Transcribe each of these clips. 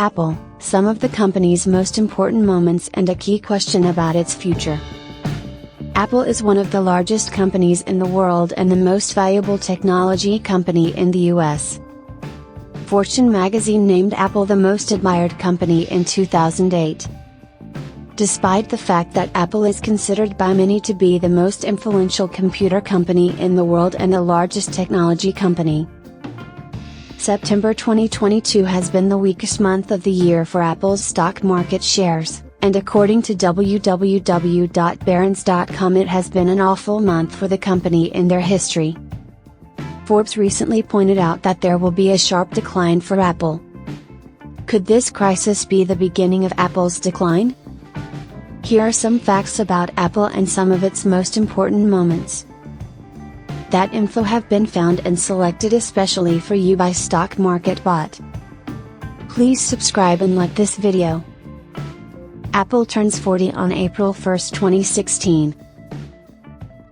Apple, some of the company's most important moments and a key question about its future. Apple is one of the largest companies in the world and the most valuable technology company in the US. Fortune magazine named Apple the most admired company in 2008. Despite the fact that Apple is considered by many to be the most influential computer company in the world and the largest technology company. September 2022 has been the weakest month of the year for Apple's stock market shares, and according to www.barron's.com it has been an awful month for the company in their history. Forbes recently pointed out that there will be a sharp decline for Apple. Could this crisis be the beginning of Apple's decline? Here are some facts about Apple and some of its most important moments. That info have been found and selected especially for you by Stock Market Bot. Please subscribe and like this video. Apple turns 40 on April 1, 2016.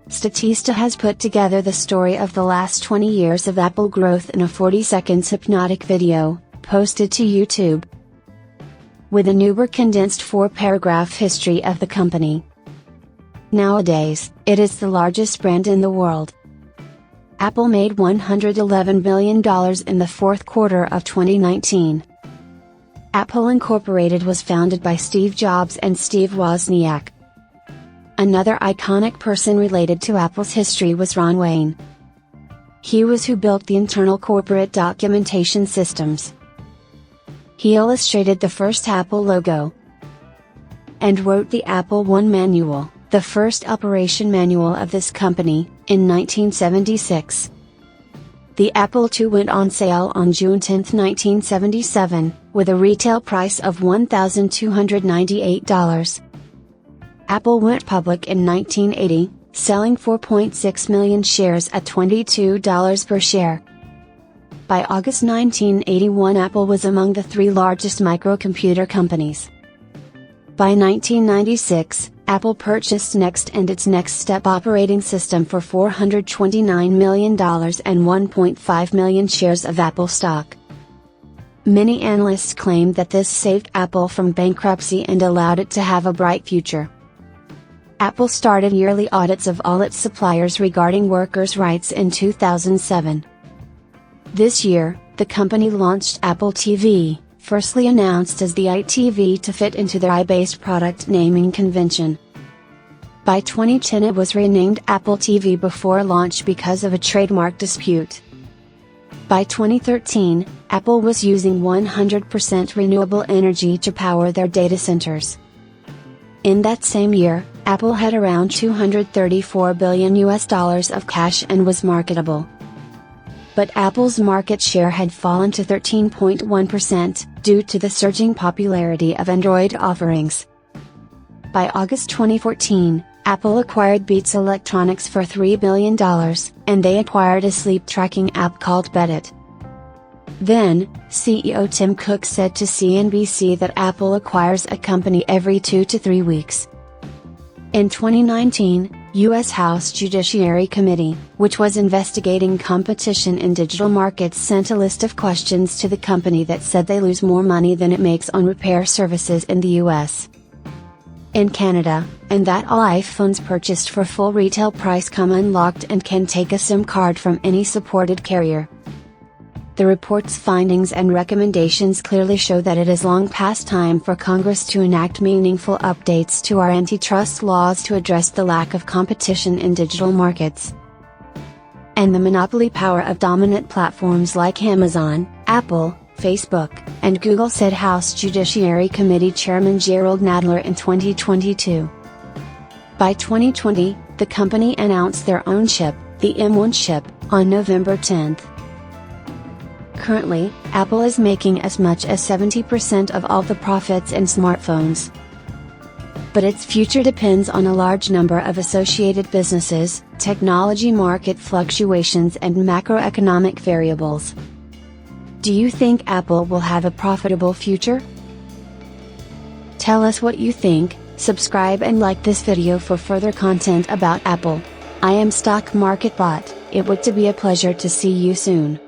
Statista has put together the story of the last 20 years of Apple growth in a 40-second hypnotic video, posted to YouTube. With an uber-condensed 4-paragraph history of the company. Nowadays, it is the largest brand in the world. Apple made $111 billion in the fourth quarter of 2019. Apple Incorporated was founded by Steve Jobs and Steve Wozniak. Another iconic person related to Apple's history was Ron Wayne. He was who built the internal corporate documentation systems. He illustrated the first Apple logo and wrote the Apple I manual, the first operation manual of this company, in 1976. The Apple II went on sale on June 10, 1977, with a retail price of $1,298. Apple went public in 1980, selling 4.6 million shares at $22 per share. By August 1981, Apple was among the 3 largest microcomputer companies. By 1996, Apple purchased Next and its Next Step operating system for $429 million and 1.5 million shares of Apple stock. Many analysts claim that this saved Apple from bankruptcy and allowed it to have a bright future. Apple started yearly audits of all its suppliers regarding workers' rights in 2007. This year, the company launched Apple TV, firstly announced as the iTV to fit into their i-based product naming convention. By 2010 it was renamed Apple TV before launch because of a trademark dispute. By 2013, Apple was using 100% renewable energy to power their data centers. In that same year, Apple had around $234 billion of cash and was marketable. But Apple's market share had fallen to 13.1%, due to the surging popularity of Android offerings. By August 2014, Apple acquired Beats Electronics for $3 billion, and they acquired a sleep tracking app called Bedit. Then, CEO Tim Cook said to CNBC that Apple acquires a company every 2 to 3 weeks. In 2019, U.S. House Judiciary Committee, which was investigating competition in digital markets, sent a list of questions to the company that said they lose more money than it makes on repair services in the U.S. in Canada, and that all iPhones purchased for full retail price come unlocked and can take a SIM card from any supported carrier. The report's findings and recommendations clearly show that it is long past time for Congress to enact meaningful updates to our antitrust laws to address the lack of competition in digital markets and the monopoly power of dominant platforms like Amazon, Apple, Facebook, and Google, said House Judiciary Committee Chairman Gerald Nadler in 2022. By 2020, the company announced their own chip, the M1 chip, on November 10. Currently, Apple is making as much as 70% of all the profits in smartphones. But its future depends on a large number of associated businesses, technology market fluctuations and macroeconomic variables. Do you think Apple will have a profitable future? Tell us what you think, subscribe and like this video for further content about Apple. I am Stock Market Bot. It would be a pleasure to see you soon.